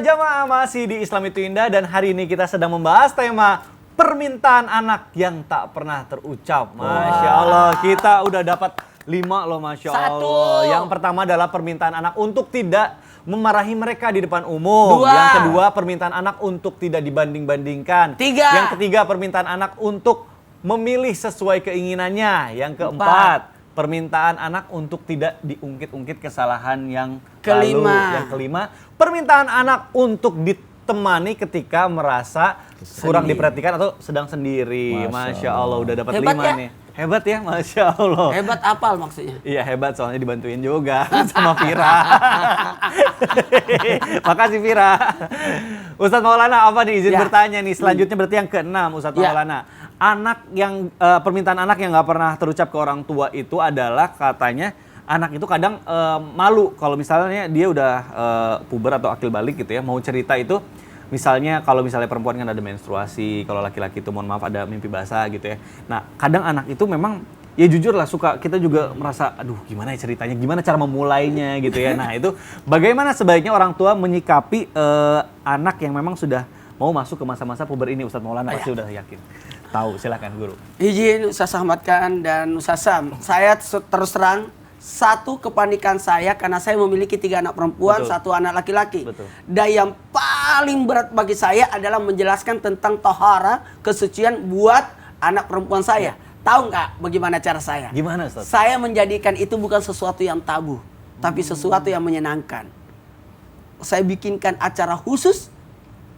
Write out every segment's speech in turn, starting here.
jamaah, masih di Islam itu Indah dan hari ini kita sedang membahas tema permintaan anak yang tak pernah terucap. Masya Allah, kita udah dapat 5 loh, Masya Allah. Yang pertama adalah permintaan anak untuk tidak memarahi mereka di depan umum. 2. Yang kedua, permintaan anak untuk tidak dibanding-bandingkan. 3. Yang ketiga, permintaan anak untuk memilih sesuai keinginannya. Yang keempat, permintaan anak untuk tidak diungkit-ungkit kesalahan yang lalu. Yang kelima, permintaan anak untuk ditemani ketika merasa kurang diperhatikan atau sedang sendiri. Masya Allah, udah dapat 5 ya? nih. Hebat ya, Masya Allah. Hebat apal maksudnya? Iya hebat, soalnya dibantuin juga sama Vira. Makasih Vira. Ustadz Maulana, apa nih izin bertanya nih, selanjutnya berarti yang ke-6 Ustadz Maulana. Anak yang permintaan anak yang nggak pernah terucap ke orang tua itu adalah katanya anak itu kadang malu kalau misalnya dia udah puber atau akil balik gitu ya, mau cerita itu. Misalnya kalau misalnya perempuan kan ada menstruasi, kalau laki-laki itu mohon maaf ada mimpi basah gitu ya. Nah kadang anak itu memang ya jujur lah suka, kita juga merasa aduh gimana ya ceritanya, gimana cara memulainya gitu ya. Nah itu bagaimana sebaiknya orang tua menyikapi anak yang memang sudah mau masuk ke masa-masa puber ini, Ustadz Maulana pasti udah yakin. Tahu, silakan Guru. Izin Ustaz Ahmad Khan dan Ustaz Sam, saya terus terang, satu kepanikan saya karena saya memiliki 3 anak perempuan, 1 anak laki-laki. Dan yang paling berat bagi saya adalah menjelaskan tentang tohara, kesucian buat anak perempuan saya. Tahu nggak bagaimana cara saya? Gimana Ustaz? Saya menjadikan itu bukan sesuatu yang tabu, tapi sesuatu yang menyenangkan. Saya bikinkan acara khusus,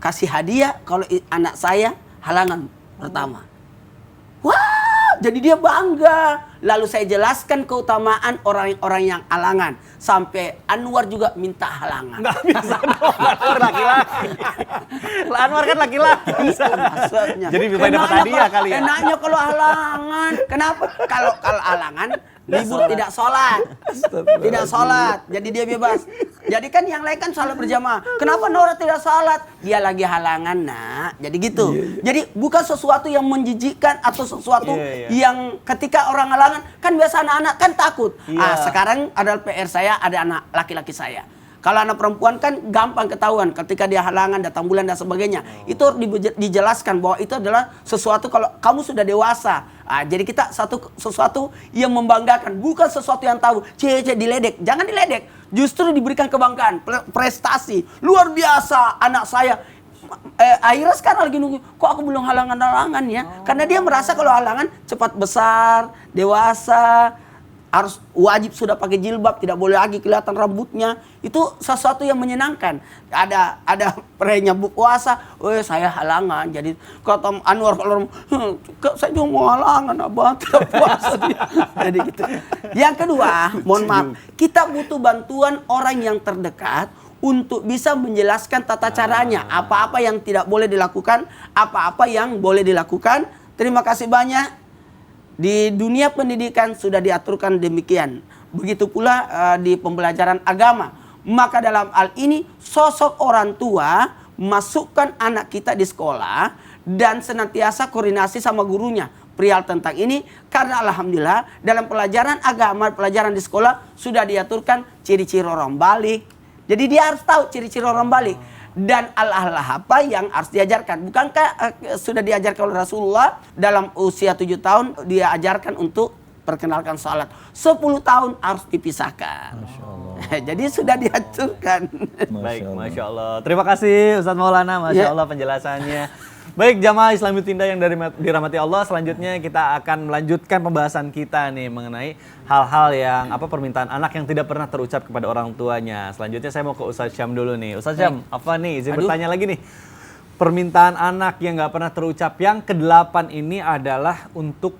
kasih hadiah kalau anak saya halangan pertama. Wah, jadi dia bangga. Lalu saya jelaskan keutamaan orang-orang yang halangan. Sampai Anwar juga minta halangan. Nggak bisa dong, Anwar laki-laki. Anwar kan laki-laki. Maksudnya. Jadi lebih dapat hadiah kali ya. Enaknya kalau halangan. Kenapa? Kalau halangan, libur tidak sholat. Tidak sholat. Jadi dia bebas. Jadi kan yang lain kan sholat berjamaah. Kenapa Nora tidak sholat? Dia lagi halangan, nak. Jadi gitu. Jadi bukan sesuatu yang menjijikkan atau sesuatu yang ketika orang halangan, kan biasa anak-anak kan takut. Sekarang adalah PR saya, ada anak laki-laki saya. Kalau anak perempuan kan gampang ketahuan ketika dia halangan, datang bulan dan sebagainya. Itu harus dijelaskan bahwa itu adalah sesuatu kalau kamu sudah dewasa. Jadi kita sesuatu yang membanggakan, bukan sesuatu yang tahu. Diledek, jangan diledek. Justru diberikan kebanggaan, prestasi luar biasa anak saya. Akhirnya sekarang lagi nunggu, kok aku belum halangan-halangan ya? Karena dia merasa kalau halangan cepat besar, dewasa, harus wajib sudah pakai jilbab, tidak boleh lagi kelihatan rambutnya. Itu sesuatu yang menyenangkan. Ada perenya puasa, saya halangan. Jadi kata Anwar kalau saya juga mau halangan, abah tidak puasa dia. Jadi gitu. Yang kedua, mohon maaf, kita butuh bantuan orang yang terdekat untuk bisa menjelaskan tata caranya, apa-apa yang tidak boleh dilakukan, apa-apa yang boleh dilakukan. Terima kasih banyak. Di dunia pendidikan sudah diaturkan demikian. Begitu pula di pembelajaran agama. Maka dalam hal ini sosok orang tua masukkan anak kita di sekolah dan senantiasa koordinasi sama gurunya perihal tentang ini. Karena alhamdulillah dalam pelajaran agama, pelajaran di sekolah sudah diaturkan ciri-ciri orang balik. Jadi dia harus tahu ciri-ciri orang balik. Dan Allah apa yang harus diajarkan. Bukankah sudah diajarkan oleh Rasulullah dalam usia 7 tahun dia ajarkan untuk perkenalkan salat. 10 tahun harus dipisahkan. Masya Allah. Jadi sudah diaturkan. Baik, Masya Allah. Terima kasih Ustadz Maulana, Masya Allah penjelasannya. Baik jamaah Islam itu Indah yang dirahmati Allah, selanjutnya kita akan melanjutkan pembahasan kita nih mengenai hal-hal yang permintaan anak yang tidak pernah terucap kepada orang tuanya. Selanjutnya saya mau ke Ustadz Syam dulu nih. Ustadz Syam, apa nih? Izin bertanya lagi nih. Permintaan anak yang nggak pernah terucap yang ke-8 ini adalah untuk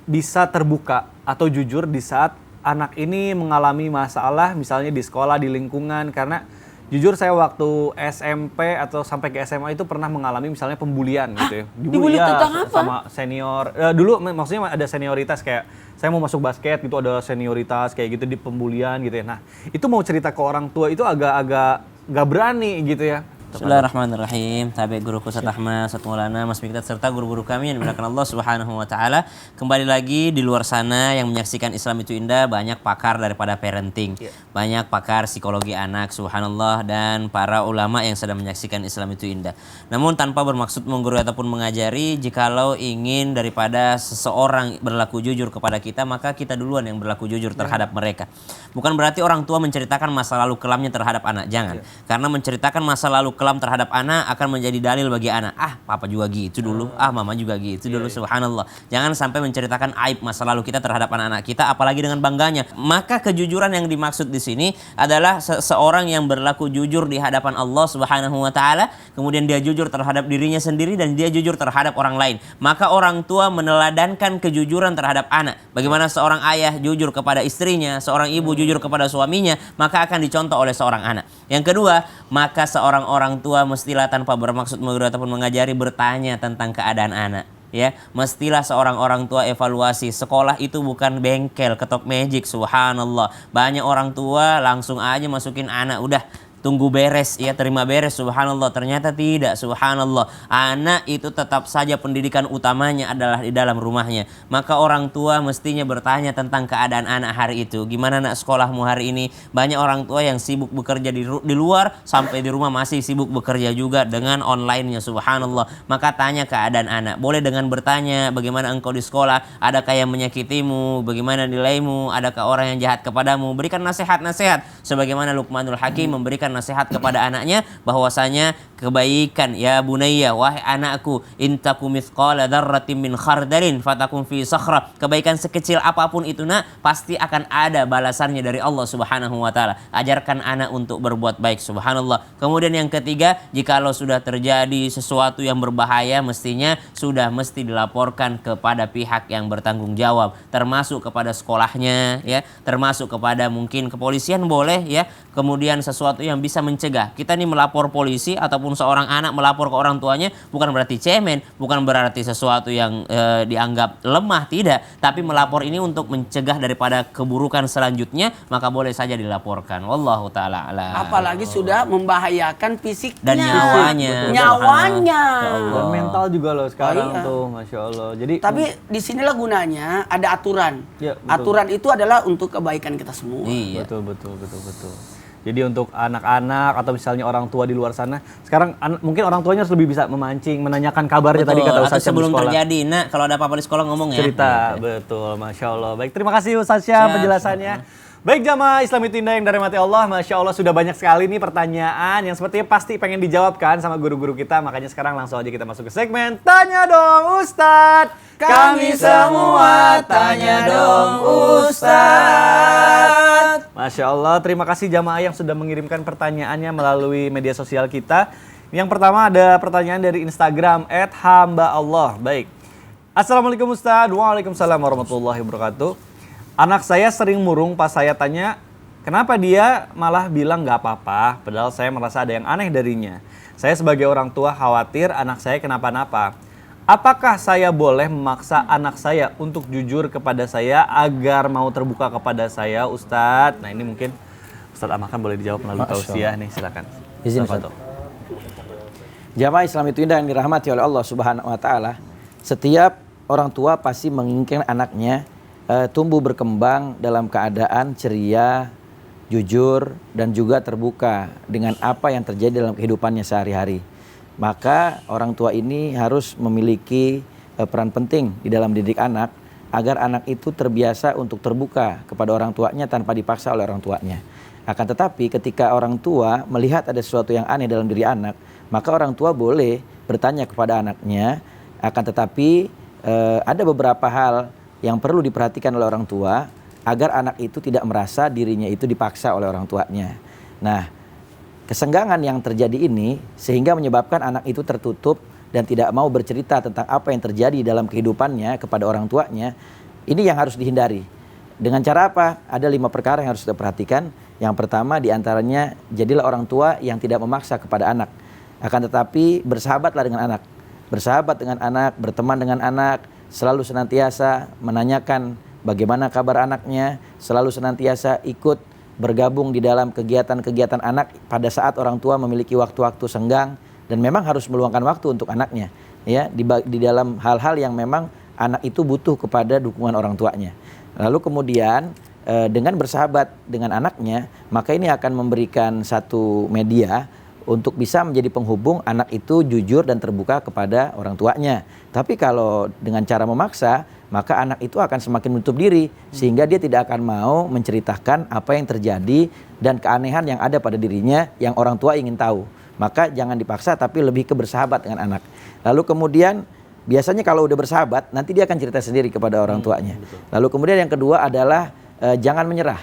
bisa terbuka atau jujur di saat anak ini mengalami masalah misalnya di sekolah, di lingkungan. Karena jujur saya waktu SMP atau sampai ke SMA itu pernah mengalami misalnya pembulian gitu ya. Dibully tentang apa? Sama senior. Dulu maksudnya ada senioritas, kayak saya mau masuk basket gitu ada senioritas kayak gitu, di pembulian gitu ya. Nah itu mau cerita ke orang tua itu agak-agak gak berani gitu ya. Bismillahirrahmanirrahim. Tabi guruku Ustaz Ahmad, Ustaz Maulana, Mas Mikdad serta guru-guru kami yang dimuliakan Allah Subhanahu wa taala. Kembali lagi di luar sana yang menyaksikan Islam itu indah, banyak pakar daripada parenting. Banyak pakar psikologi anak, subhanallah, dan para ulama yang sedang menyaksikan Islam itu indah. Namun tanpa bermaksud menggurui ataupun mengajari, jikalau ingin daripada seseorang berlaku jujur kepada kita, maka kita duluan yang berlaku jujur terhadap mereka. Bukan berarti orang tua menceritakan masa lalu kelamnya terhadap anak, jangan. Karena menceritakan masa lalu kelam terhadap anak akan menjadi dalil bagi anak. Papa juga gitu dulu, mama juga gitu dulu, subhanallah. Jangan sampai menceritakan aib masa lalu kita terhadap anak-anak kita, apalagi dengan bangganya. Maka kejujuran yang dimaksud di sini adalah seseorang yang berlaku jujur di hadapan Allah Subhanahu wa taala, kemudian dia jujur terhadap dirinya sendiri dan dia jujur terhadap orang lain. Maka orang tua meneladankan kejujuran terhadap anak. Bagaimana seorang ayah jujur kepada istrinya, seorang ibu jujur kepada suaminya, maka akan dicontoh oleh seorang anak. Yang kedua, maka seorang orang tua mestilah tanpa bermaksud menggurui ataupun mengajari bertanya tentang keadaan anak. Ya, mestilah seorang orang tua evaluasi. Sekolah itu bukan bengkel ketok magic, subhanallah. Banyak orang tua langsung aja masukin anak, udah tunggu beres, ya terima beres, subhanallah. Ternyata tidak, subhanallah. Anak itu tetap saja pendidikan utamanya adalah di dalam rumahnya. Maka orang tua mestinya bertanya tentang keadaan anak hari itu. Gimana nak sekolahmu hari ini? Banyak orang tua yang sibuk bekerja di luar, sampai di rumah masih sibuk bekerja juga dengan online-nya, subhanallah. Maka tanya keadaan anak. Boleh dengan bertanya, bagaimana engkau di sekolah? Adakah yang menyakitimu? Bagaimana nilaimu? Adakah orang yang jahat kepadamu? Berikan nasihat-nasihat. Sebagaimana Luqmanul Hakim memberikan nasihat kepada anaknya bahwasanya kebaikan, ya bunayya, wahai anakku, intaku mithqala dzarratin min khardalin fatakum fi sakhra. Kebaikan sekecil apapun itu nak, pasti akan ada balasannya dari Allah Subhanahu wa taala. Ajarkan anak untuk berbuat baik, subhanallah. Kemudian yang ketiga, jikalau sudah terjadi sesuatu yang berbahaya, mestinya sudah mesti dilaporkan kepada pihak yang bertanggung jawab, termasuk kepada sekolahnya, ya, termasuk kepada mungkin kepolisian boleh, ya. Kemudian sesuatu yang bisa mencegah. Kita nih melapor polisi ataupun seorang anak melapor ke orang tuanya bukan berarti cemen, bukan berarti sesuatu yang dianggap lemah, tidak. Tapi melapor ini untuk mencegah daripada keburukan selanjutnya, maka boleh saja dilaporkan. Wallahu ta'ala a'lam. Apalagi sudah membahayakan fisiknya Dan nyawanya. nyawanya Dan mental juga loh sekarang iya. tuh, masya Allah. Jadi Tapi disinilah gunanya ada aturan. Ya, betul. Aturan itu adalah untuk kebaikan kita semua. Iya. betul. Jadi untuk anak-anak atau misalnya orang tua di luar sana, sekarang mungkin orang tuanya harus lebih bisa memancing, menanyakan kabarnya. Betul. Tadi kata Ustaz sebelum di sekolah. terjadi, nak kalau ada apa-apa di sekolah ngomong ya. Cerita, betul, masya Allah. Baik, terima kasih Ustaz Syah penjelasannya. Baik jamaah Islam itu indah yang dirahmati Allah, masya Allah sudah banyak sekali nih pertanyaan yang sepertinya pasti pengen dijawabkan sama guru-guru kita. Makanya sekarang langsung aja kita masuk ke segmen Tanya Dong Ustadz. Kami semua tanya dong Ustadz. Masya Allah, terima kasih jamaah yang sudah mengirimkan pertanyaannya melalui media sosial kita. Yang pertama ada pertanyaan dari Instagram @hamba_Allah. Baik. Assalamualaikum Ustadz. Waalaikumsalam warahmatullahi wabarakatuh. Anak saya sering murung pas saya tanya, kenapa dia malah bilang nggak apa-apa, padahal saya merasa ada yang aneh darinya. Saya sebagai orang tua khawatir anak saya kenapa-napa. Apakah saya boleh memaksa anak saya untuk jujur kepada saya agar mau terbuka kepada saya, Ustadz? Nah ini mungkin Ustadz Amakan boleh dijawab melalui tausiah nih, silakan. Izin Ustadz. Jamaah Islam itu indah yang dirahmati oleh Allah Subhanahu wa taala. Setiap orang tua pasti menginginkan anaknya tumbuh berkembang dalam keadaan ceria, jujur, dan juga terbuka dengan apa yang terjadi dalam kehidupannya sehari-hari. Maka orang tua ini harus memiliki peran penting di dalam didik anak agar anak itu terbiasa untuk terbuka kepada orang tuanya tanpa dipaksa oleh orang tuanya. Akan tetapi ketika orang tua melihat ada sesuatu yang aneh dalam diri anak, maka orang tua boleh bertanya kepada anaknya. Akan tetapi ada beberapa hal yang perlu diperhatikan oleh orang tua agar anak itu tidak merasa dirinya itu dipaksa oleh orang tuanya. Nah, kesenggangan yang terjadi ini sehingga menyebabkan anak itu tertutup dan tidak mau bercerita tentang apa yang terjadi dalam kehidupannya kepada orang tuanya. Ini yang harus dihindari. Dengan cara apa? Ada 5 perkara yang harus kita perhatikan. Yang pertama diantaranya, jadilah orang tua yang tidak memaksa kepada anak. Akan tetapi bersahabatlah dengan anak. Bersahabat dengan anak, berteman dengan anak, selalu senantiasa menanyakan bagaimana kabar anaknya, selalu senantiasa ikut bergabung di dalam kegiatan-kegiatan anak pada saat orang tua memiliki waktu-waktu senggang dan memang harus meluangkan waktu untuk anaknya, ya, di dalam hal-hal yang memang anak itu butuh kepada dukungan orang tuanya. Lalu kemudian dengan bersahabat dengan anaknya, maka ini akan memberikan satu media untuk bisa menjadi penghubung anak itu jujur dan terbuka kepada orang tuanya. Tapi kalau dengan cara memaksa, maka anak itu akan semakin menutup diri sehingga dia tidak akan mau menceritakan apa yang terjadi dan keanehan yang ada pada dirinya yang orang tua ingin tahu. Maka jangan dipaksa, tapi lebih ke bersahabat dengan anak. Lalu kemudian biasanya kalau udah bersahabat, nanti dia akan cerita sendiri kepada orang tuanya. Lalu kemudian yang kedua adalah jangan menyerah.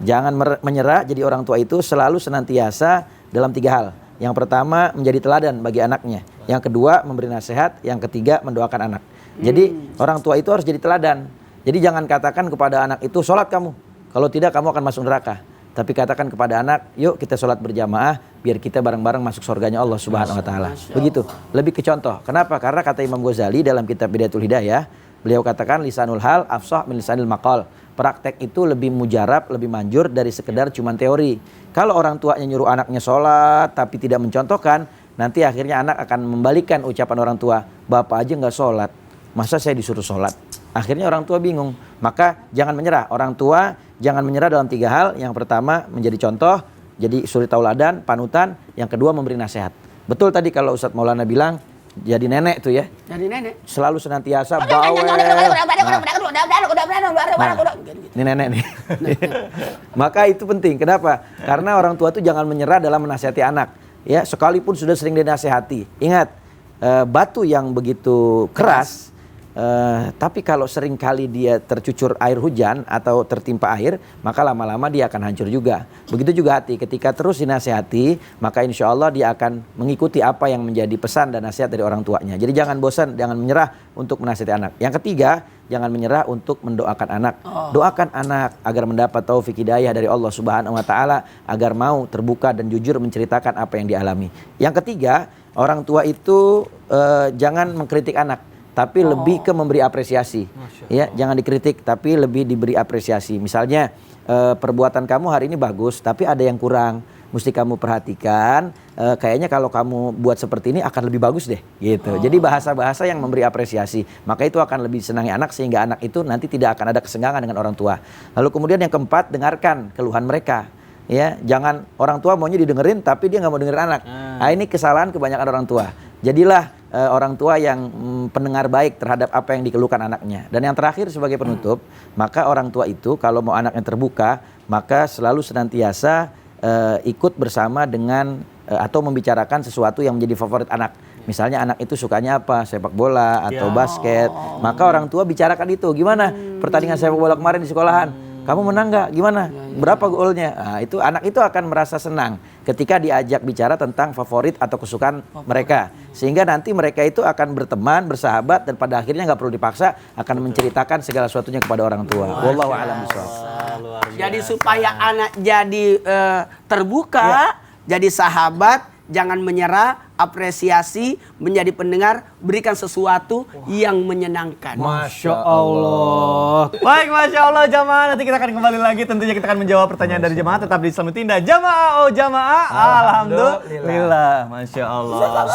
Jangan menyerah. Jadi orang tua itu selalu senantiasa dalam 3 hal. Yang pertama, menjadi teladan bagi anaknya. Yang kedua, memberi nasihat. Yang ketiga, mendoakan anak. Jadi orang tua itu harus jadi teladan. Jadi jangan katakan kepada anak itu, sholat kamu. Kalau tidak, kamu akan masuk neraka. Tapi katakan kepada anak, yuk kita sholat berjamaah, biar kita bareng-bareng masuk surganya Allah Subhanahu Wa Taala. Begitu. Lebih ke contoh. Kenapa? Karena kata Imam Ghazali dalam kitab Bidayatul Hidayah, beliau katakan lisanul hal afsah min lisanil maqal. Praktek itu lebih mujarab, lebih manjur dari sekedar cuman teori. Kalau orang tuanya nyuruh anaknya sholat tapi tidak mencontohkan, nanti akhirnya anak akan membalikan ucapan orang tua. Bapak aja nggak sholat, masa saya disuruh sholat? Akhirnya orang tua bingung. Maka jangan menyerah. Orang tua jangan menyerah dalam 3 hal. Yang pertama, menjadi contoh, jadi suri tauladan, panutan. Yang kedua, memberi nasihat. Betul tadi kalau Ustadz Maulana bilang, jadi nenek tuh ya. Jadi nenek. Selalu senantiasa bawel. Ini nenek nih. Maka itu penting. Kenapa? Karena orang tua itu jangan menyerah dalam menasihati anak. Ya, sekalipun sudah sering dinasihati. Ingat, batu yang begitu keras, tapi kalau sering kali dia tercucur air hujan atau tertimpa air, maka lama-lama dia akan hancur juga. Begitu juga hati, ketika terus dinasihati, maka insya Allah dia akan mengikuti apa yang menjadi pesan dan nasihat dari orang tuanya. Jadi jangan bosan, jangan menyerah untuk menasihati anak. Yang ketiga, jangan menyerah untuk mendoakan anak. Doakan anak agar mendapat taufik hidayah dari Allah Subhanahu Wa Taala, agar mau terbuka dan jujur menceritakan apa yang dialami. Yang ketiga, orang tua itu jangan mengkritik anak, tapi lebih ke memberi apresiasi. Ya, jangan dikritik, tapi lebih diberi apresiasi. Misalnya, perbuatan kamu hari ini bagus, tapi ada yang kurang. Mesti kamu perhatikan. Kayaknya kalau kamu buat seperti ini akan lebih bagus deh, gitu. Jadi bahasa-bahasa yang memberi apresiasi, maka itu akan lebih senangi anak sehingga anak itu nanti tidak akan ada kesenggangan dengan orang tua. Lalu kemudian yang keempat, dengarkan keluhan mereka. Ya, jangan orang tua maunya didengerin, tapi dia nggak mau dengerin anak. Nah, ini kesalahan kebanyakan orang tua. Jadilah orang tua yang pendengar baik terhadap apa yang dikeluhkan anaknya. Dan yang terakhir sebagai penutup, maka orang tua itu kalau mau anaknya terbuka, maka selalu senantiasa ikut bersama dengan atau membicarakan sesuatu yang menjadi favorit anak. Misalnya anak itu sukanya apa, sepak bola atau basket, maka orang tua bicarakan itu. Gimana pertandingan sepak bola kemarin di sekolahan? Kamu menang nggak? Gimana? Berapa golnya? Nah, itu anak itu akan merasa senang ketika diajak bicara tentang favorit atau kesukaan mereka. Sehingga nanti mereka itu akan berteman, bersahabat, dan pada akhirnya nggak perlu dipaksa, akan menceritakan segala sesuatunya kepada orang tua. Wallahu a'lam bishawab. Jadi supaya anak jadi terbuka, jadi sahabat, jangan menyerah, apresiasi, menjadi pendengar, berikan sesuatu yang menyenangkan. Masya Allah. Baik, Masya Allah jamaah. Nanti kita akan kembali lagi. Tentunya kita akan menjawab pertanyaan dari jamaah. Tetap di Islami Tinda. Jamaah, oh jamaah. Alhamdulillah. Masya Allah.